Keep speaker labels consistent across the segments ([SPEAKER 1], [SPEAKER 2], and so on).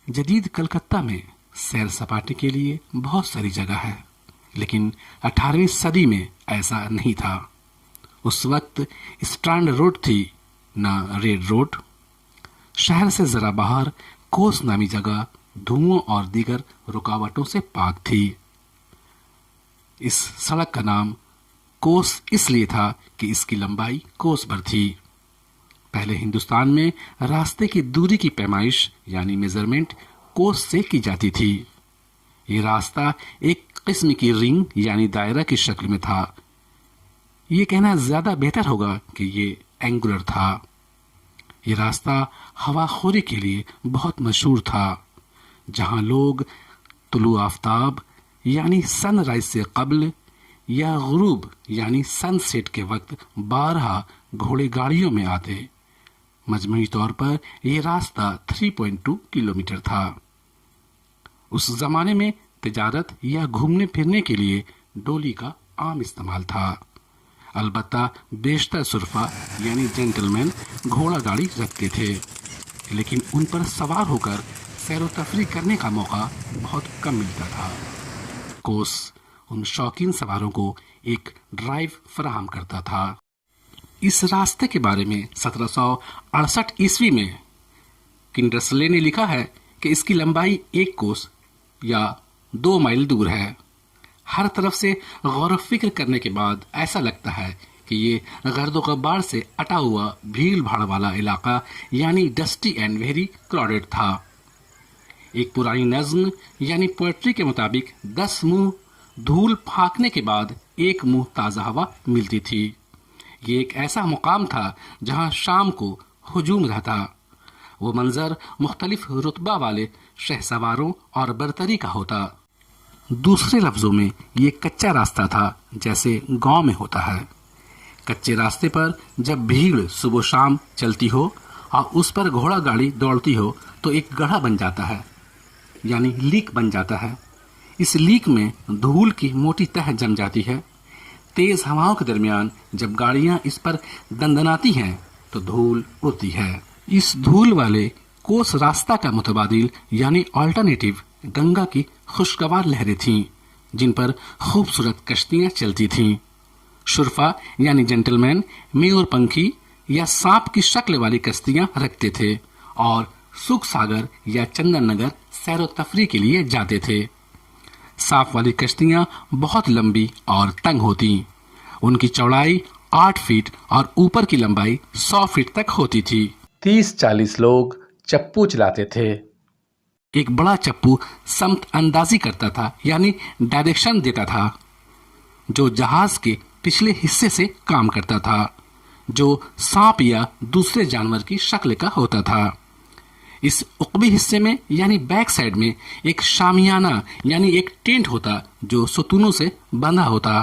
[SPEAKER 1] جدید کلکتہ میں سیر سپاٹے کے لیے بہت ساری جگہ ہے، لیکن 18ویں صدی میں ایسا نہیں تھا۔ اس وقت اسٹرانڈ روڈ تھی، نہ ریڈ روڈ۔ شہر سے ذرا باہر کوس نامی جگہ دھوؤں اور دیگر رکاوٹوں سے پاک تھی۔ اس سڑک کا نام کوس اس لیے تھا کہ اس کی لمبائی کوس بھر تھی۔ پہلے ہندوستان میں راستے کی دوری کی پیمائش یعنی میزرمنٹ کوس سے کی جاتی تھی۔ یہ راستہ ایک قسم کی رنگ یعنی دائرہ کی شکل میں تھا۔ یہ کہنا زیادہ بہتر ہوگا کہ یہ اینگولر تھا۔ یہ راستہ ہوا خوری کے لیے بہت مشہور تھا، جہاں لوگ طلوع آفتاب یعنی سن رائز سے قبل یا غروب یعنی سن سیٹ کے وقت بارہا گھوڑے گاڑیوں میں آتے۔ مجموعی طور پر یہ راستہ 3.2 کلومیٹر تھا۔ اس زمانے میں تجارت یا گھومنے پھرنے کے لیے ڈولی کا عام استعمال تھا۔ البتہ بیشتر صرفا یعنی جینٹل مین گھوڑا گاڑی رکھتے تھے، لیکن ان پر سوار ہو کر سیر و تفریح کرنے کا موقع بہت کم ملتا تھا۔ کوس ان شوقین سواروں کو ایک ڈرائیو فراہم کرتا تھا۔ اس راستے کے بارے میں 1768 عیسوی میں کنڈرسلے نے لکھا ہے کہ اس کی لمبائی 1 کوس یا 2 مائل دور ہے۔ ہر طرف سے غور و فکر کرنے کے بعد ایسا لگتا ہے کہ یہ گرد و غبار سے اٹا ہوا بھیڑ بھاڑ والا علاقہ یعنی ڈسٹی اینڈ ویری کراؤڈڈ تھا۔ ایک پرانی نظم یعنی پوئٹری کے مطابق 10 منہ دھول پھانکنے کے بعد 1 منہ تازہ ہوا ملتی تھی۔ یہ ایک ایسا مقام تھا جہاں شام کو ہجوم رہتا۔ وہ منظر مختلف رتبہ والے شہ سواروں اور برتری کا ہوتا۔ دوسرے لفظوں میں یہ کچا راستہ تھا جیسے گاؤں میں ہوتا ہے۔ کچے راستے پر جب بھیڑ صبح و شام چلتی ہو اور اس پر گھوڑا گاڑی دوڑتی ہو تو ایک گڑھا بن جاتا ہے یعنی لیک بن جاتا ہے۔ اس لیک میں دھول کی موٹی تہ جم جاتی ہے۔ تیز ہواؤں کے درمیان جب گاڑیاں اس پر دندناتی ہیں تو دھول اڑتی ہے۔ اس دھول والے کوس راستہ کا متبادل یعنی آلٹرنیٹو گنگا کی خوشگوار لہریں تھیں، جن پر خوبصورت کشتیاں چلتی تھیں۔ شرفا یعنی جینٹل مین میور پنکھی یا سانپ کی شکل والی کشتیاں رکھتے تھے اور سکھ ساگر یا چندن نگر سیر و تفریح کے لیے جاتے تھے۔ سانپ والی کشتیاں بہت لمبی اور تنگ ہوتی۔ ان کی چوڑائی 8 فٹ اور اوپر کی لمبائی 100 فٹ تک ہوتی تھی۔ 30-40 لوگ چپو چلاتے تھے۔ ایک بڑا چپو سمت اندازی کرتا تھا یعنی ڈائریکشن دیتا تھا، جو جہاز کے پچھلے حصے سے کام کرتا تھا، جو سانپ یا دوسرے جانور کی شکل کا ہوتا تھا۔ اس عقبی حصے میں یعنی بیک سائڈ میں ایک شامیانہ یعنی ایک ٹینٹ ہوتا جو ستونوں سے بندھا ہوتا،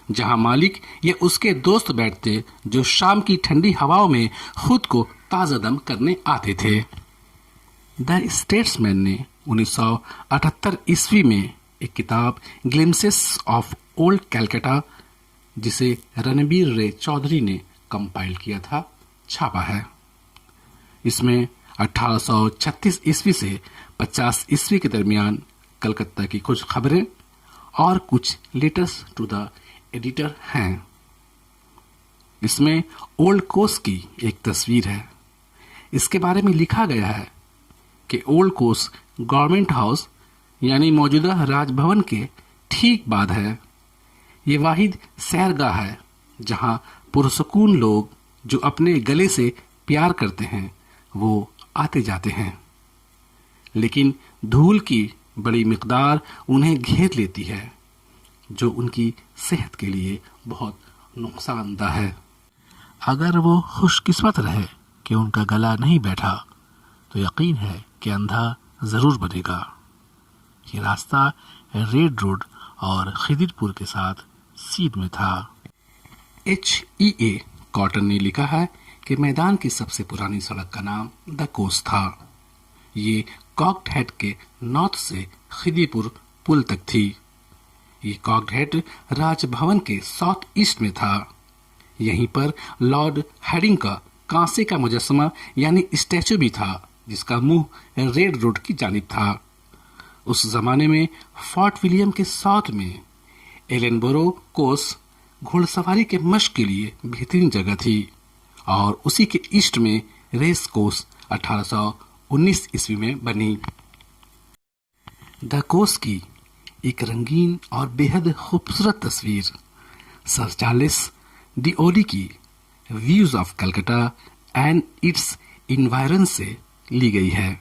[SPEAKER 1] جہاں مالک یا اس کے دوست بیٹھتے جو شام کی ٹھنڈی ہواؤں میں خود کو تازہ دم کرنے آتے تھے۔ دا اسٹیٹس مین نے 1978 عیسوی میں ایک کتاب گلمسز آف اولڈ کلکتہ، جسے رنبیر رے چودھری نے کمپائل کیا تھا، چھاپا ہے۔ اس میں 1836 عیسوی سے 50 عیسوی کے درمیان کلکتہ کی کچھ خبریں اور کچھ لیٹرز ٹو دا ایڈیٹر ہیں۔ اس میں اولڈ کوس کی ایک تصویر ہے۔ اس کے بارے میں لکھا گیا ہے کہ اولڈ کوس گورنمنٹ ہاؤس یعنی موجودہ راج بھون کے ٹھیک بعد ہے۔ یہ واحد سیرگاہ ہے جہاں پرسکون لوگ جو اپنے گلے سے پیار کرتے ہیں وہ آتے جاتے ہیں، لیکن دھول کی بڑی مقدار انہیں گھیر لیتی ہے، جو ان کی صحت کے لیے بہت نقصان دہ ہے۔ اگر وہ خوش قسمت رہے کہ ان کا گلا نہیں بیٹھا تو یقین ہے کہ اندھا ضرور بنے گا۔ یہ راستہ ریڈ روڈ اور خدر پور کے ساتھ سیدھ میں تھا۔ H.E.A. کاٹن نے لکھا ہے کہ میدان کی سب سے پرانی سڑک کا نام دا کوس تھا۔ یہ کاکڈ ہیڈ کے نارتھ سے خدر پور پل تک تھی۔ یہ کاکڈ ہیڈ راج بھون کے ساؤتھ ایسٹ میں تھا۔ یہیں پر لارڈ ہیڈنگ کا کانسے کا مجسمہ یعنی اسٹیچو بھی تھا، جس کا منہ ریڈ روڈ کی جانب تھا۔ اس زمانے میں فورٹ ولیم کے ساؤتھ میں ایلنبورو کوس گھوڑ سواری کے مشق کے لیے بہترین جگہ تھی، اور اسی کے ایسٹ میں ریس کورس 1819 عیسوی میں بنی۔ دا کوس کی ایک رنگین اور بے حد خوبصورت تصویر سر چارلس ڈی اولی کی views of Calcutta and its environs سے لی گئی ہے۔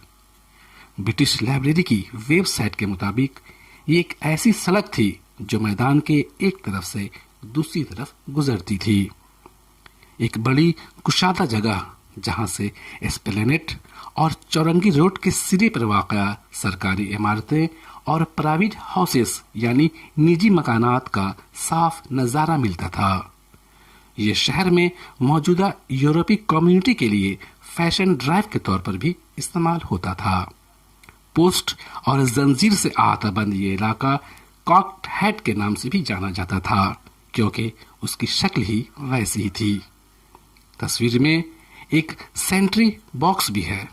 [SPEAKER 1] برٹش لائبریری کی ویب سائٹ کے مطابق یہ ایک ایسی سڑک تھی جو میدان کے ایک طرف سے دوسری طرف گزرتی تھی، ایک بڑی کشادہ جگہ جہاں سے اسپلینٹ اور چورنگی روڈ کے سرے پر واقع سرکاری عمارتیں اور پرائیویٹ ہاؤسز یعنی نجی مکانات کا صاف نظارہ ملتا تھا۔ یہ شہر میں موجودہ یورپی کمیونٹی کے لیے فیشن ڈرائیو کے طور پر بھی استعمال ہوتا تھا۔ پوسٹ اور زنجیر سے احاطہ بند یہ علاقہ کاکڈ ہیڈ کے نام سے بھی جانا جاتا تھا، کیونکہ اس کی شکل ہی ویسی ہی تھی۔ تصویر میں ایک سینٹری باکس بھی ہے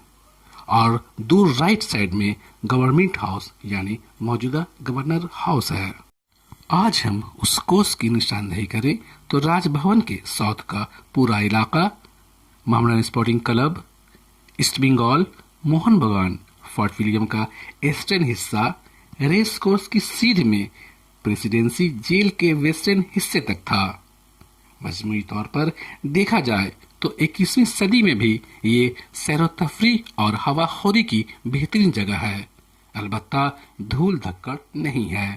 [SPEAKER 1] اور دور رائٹ سائڈ میں گورنمنٹ ہاؤس یعنی موجودہ گورنر ہاؤس ہے۔ آج ہم اس کوس کی نشاندہی کریں تو راج بھون کے ساؤتھ کا پورا علاقہ، Mohammedan Sporting Club, East Bengal, Mohun Bagan, Fort William کا ایسٹرن حصہ، ریس کورس کی سیدھ میں پریسیڈنسی جیل کے ویسٹرن حصے تک تھا۔ مجموعی طور پر دیکھا جائے تو 21ویں صدی میں بھی یہ سیر و تفریح اور ہوا خوری کی بہترین جگہ ہے، البتہ دھول دھکڑ نہیں ہے۔